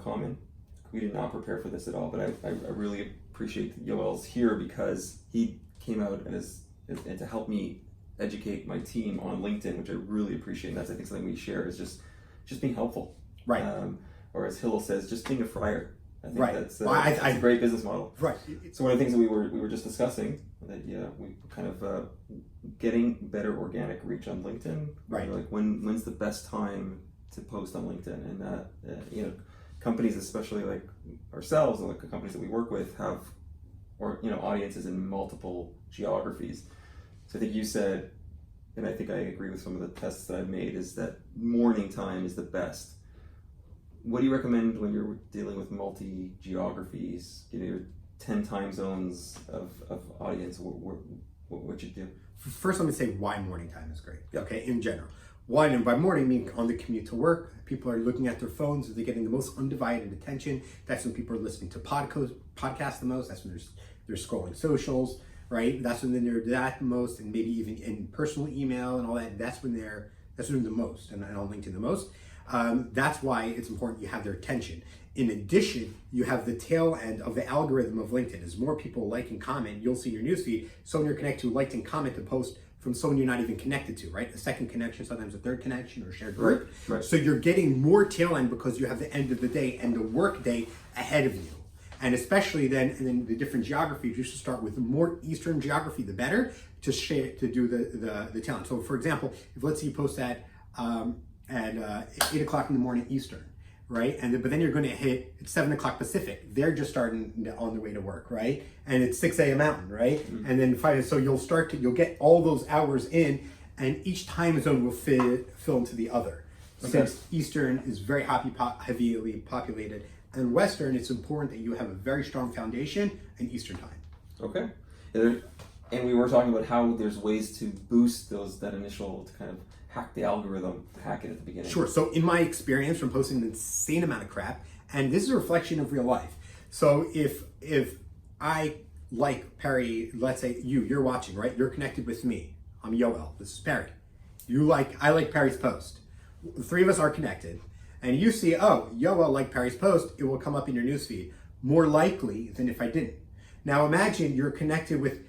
common. We did not prepare for this at all, but I really appreciate Yoel's here because he came out and to help me educate my team on LinkedIn, which I really appreciate. And that's, I think, something we share is just being helpful. Right. Or as Hillel says, just being a friar. I think that's a great business model. Right. So one of the things that we were just discussing that we kind of getting better organic reach on LinkedIn. Right. Like when's the best time to post on LinkedIn, and companies, especially like ourselves, or like the companies that we work with, have audiences in multiple geographies. So I think you said, and I think I agree with some of the tests that I've made, is that morning time is the best. What do you recommend when you're dealing with multi-geographies, your 10 time zones of audience? What you do? First, let me say why morning time is great. Okay, in general. Why, and by morning, meaning on the commute to work, people are looking at their phones, they're getting the most undivided attention. That's when people are listening to podcasts the most. That's when they're scrolling socials, right? That's when they're that the most, and maybe even in personal email and all that. That's when they're the most, and on LinkedIn the most. That's why it's important you have their attention. In addition, you have the tail end of the algorithm of LinkedIn. As more people like and comment, you'll see in your newsfeed someone you're connected to liked and commented a post from someone you're not even connected to, right? A second connection, sometimes a third connection or shared group. Right. So you're getting more tail end because you have the end of the day and the work day ahead of you. And especially then, and then the different geographies, you should start with the more Eastern geography, the better, to do the tail end. So for example, if let's say you post at 8 o'clock in the morning Eastern, right? But then you're going to hit, it's 7 o'clock Pacific. They're just starting on their way to work, right? And it's 6 a.m. Mountain, right? Mm-hmm. And then 5, so you'll get all those hours in, and each time zone will fill into the other. Okay. Since Eastern is very heavily populated, and Western, it's important that you have a very strong foundation in Eastern time. Okay. And we were talking about how there's ways to boost that initial, to kind of hack the algorithm, hack it at the beginning. Sure. So in my experience from posting an insane amount of crap, and this is a reflection of real life. So if I like Perry, let's say you're watching, right? You're connected with me. I'm Yoel. This is Perry. I like Perry's post. The three of us are connected. And you see, oh, Yoel liked Perry's post, it will come up in your newsfeed more likely than if I didn't. Now imagine you're connected with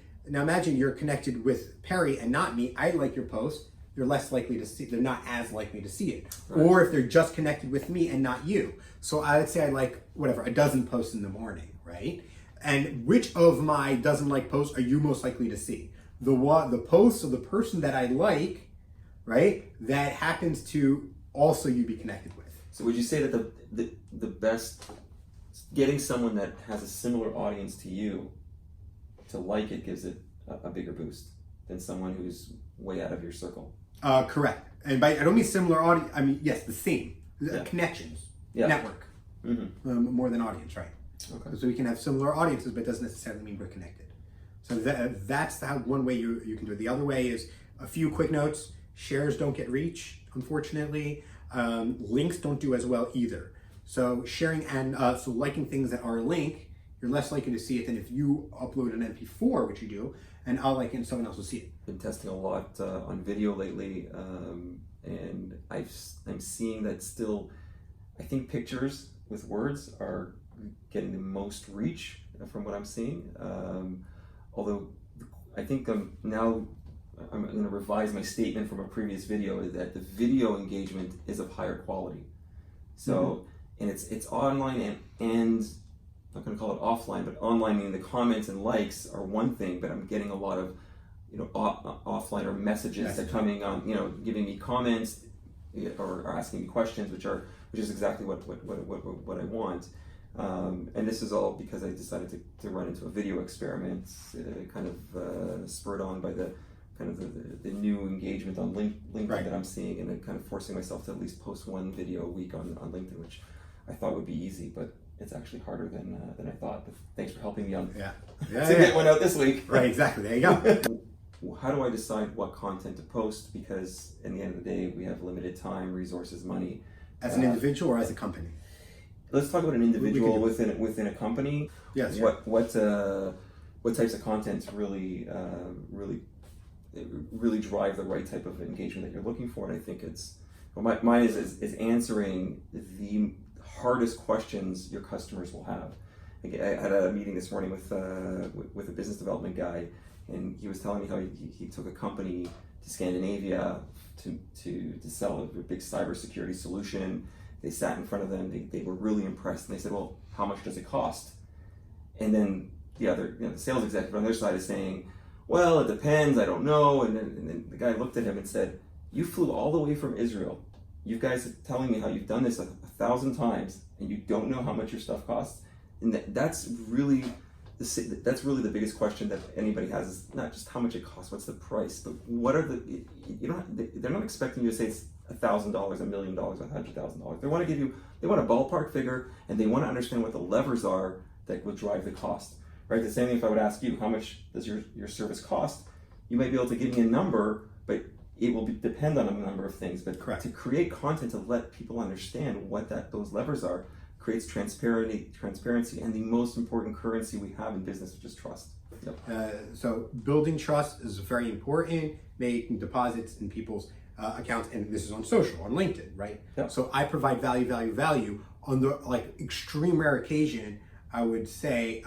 Perry and not me. I like your post. They're less likely to see, they're not as likely to see it. Right. Or if they're just connected with me and not you. So I would say I like, a dozen posts in the morning, right? And which of my dozen like posts are you most likely to see? The posts of the person that I like, right? That happens to also you be connected with. So would you say that the best, getting someone that has a similar audience to you to like it gives it a bigger boost than someone who's way out of your circle? Correct. And I don't mean similar audience, I mean, yes, the same. Connections, network, more than audience, right? Okay. So we can have similar audiences, but it doesn't necessarily mean we're connected. So that's one way you can do it. The other way is a few quick notes. Shares don't get reach, unfortunately. Links don't do as well either. So sharing and so liking things that are a link, you're less likely to see it than if you upload an MP4, which you do, and I'll like it and someone else will see it. Been testing a lot on video lately, and I'm seeing that still. I think pictures with words are getting the most reach from what I'm seeing. Although I think now I'm going to revise my statement from a previous video, is that the video engagement is of higher quality. So, and it's online and I'm not going to call it offline, but online, meaning the comments and likes are one thing, but I'm getting a lot of, offline or messages that are coming on, giving me comments or asking me questions, which is exactly what I want. And this is all because I decided to run into a video experiment, kind of spurred on by the new engagement on LinkedIn that I'm seeing, and then kind of forcing myself to at least post one video a week on LinkedIn, which I thought would be easy, but it's actually harder than I thought. But thanks for helping me on to get one out this week. Right, exactly. There you go. How do I decide what content to post? Because in the end of the day, we have limited time, resources, money. As an individual or as a company? Let's talk about an individual within a company. Yes. What types of contents really drive the right type of engagement that you're looking for? And I think mine is answering the hardest questions your customers will have. I had a meeting this morning with a business development guy, and he was telling me how he took a company to Scandinavia to sell a big cybersecurity solution. They sat in front of them. They were really impressed, and they said, "Well, how much does it cost?" And then the sales executive on their side is saying, "Well, it depends. I don't know." And then the guy looked at him and said, "You flew all the way from Israel. You guys are telling me how you've done this 1,000 times, and you don't know how much your stuff costs." And that's really the biggest question that anybody has, is not just how much it costs, what's the price, but what are they're not expecting you to say it's $1,000, $1 million, $100,000. They want a ballpark figure, and they want to understand what the levers are that will drive the cost, right? The same thing if I would ask you, how much does your service cost? You might be able to give me a number, but it will depend on a number of things. But Correct. To create content to let people understand what those levers are, creates transparency, and the most important currency we have in business, which is trust. Yep. So building trust is very important. Making deposits in people's accounts, and this is on social, on LinkedIn, right? Yep. So I provide value. On the extreme rare occasion, I would say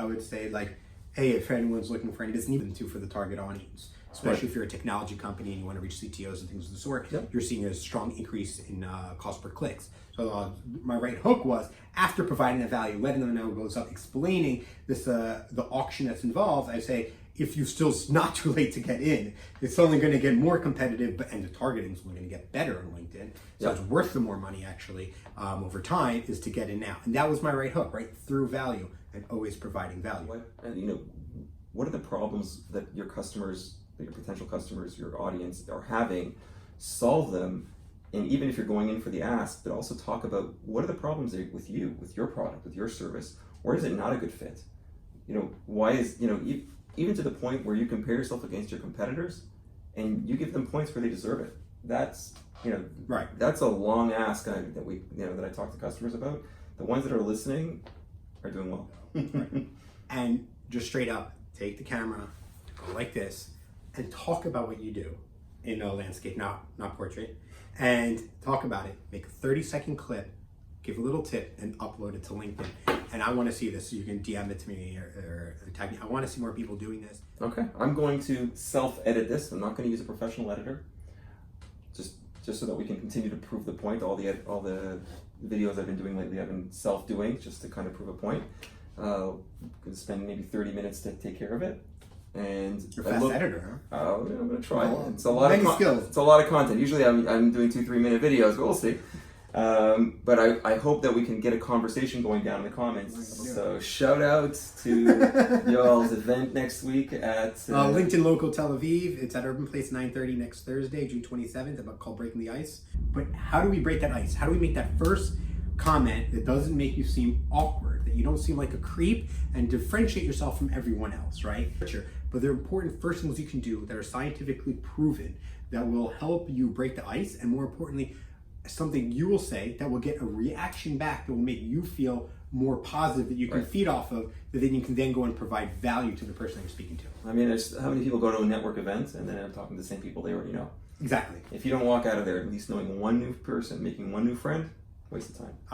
like, hey, if anyone's looking for any business, even for the target audience, especially if you're a technology company and you want to reach CTOs and things of the sort, you're seeing a strong increase in cost per clicks. So my right hook was, after providing that value, letting them know it goes up, explaining this the auction that's involved, I say, if you still not too late to get in, it's only going to get more competitive, and the targeting is only going to get better on LinkedIn. So it's worth the more money actually over time, is to get in now. And that was my right hook, right through value, and always providing value. What are the problems that your customers, your potential customers, your audience are having? Solve them. And even if you're going in for the ask, but also talk about what are the problems with you, with your product, with your service. Where is it not a good fit? Why is, even to the point where you compare yourself against your competitors and you give them points where they deserve it. That's, right. That's a long ask that I talk to customers about. The ones that are listening are doing well. Right. And just straight up, take the camera, go like this, and talk about what you do in a landscape, not portrait, and talk about it. Make a 30-second clip, give a little tip, and upload it to LinkedIn. And I want to see this, so you can DM it to me or tag me. I want to see more people doing this. Okay, I'm going to self-edit this. I'm not going to use a professional editor, just so that we can continue to prove the point. All the videos I've been doing lately, I've been self-doing just to kind of prove a point. Going to spend maybe 30 minutes to take care of it. And you're a fast editor, huh? I'm going to try. It's a lot of skills. It's a lot of content. Usually I'm doing 2-3 minute videos, but we'll see. But I hope that we can get a conversation going down in the comments. So shout out to y'all's event next week at LinkedIn Local Tel Aviv. It's at Urban Place 9:30 next Thursday, June 27th, called Breaking the Ice. But how do we break that ice? How do we make that first comment that doesn't make you seem awkward, that you don't seem like a creep, and differentiate yourself from everyone else, right? But there are important first things you can do that are scientifically proven that will help you break the ice, and more importantly, something you will say that will get a reaction back that will make you feel more positive, that you can feed off of, that then you can then go and provide value to the person you're speaking to. I mean, how many people go to a network event and then end up talking to the same people they already know? Exactly. If you don't walk out of there at least knowing one new person, making one new friend, waste of time.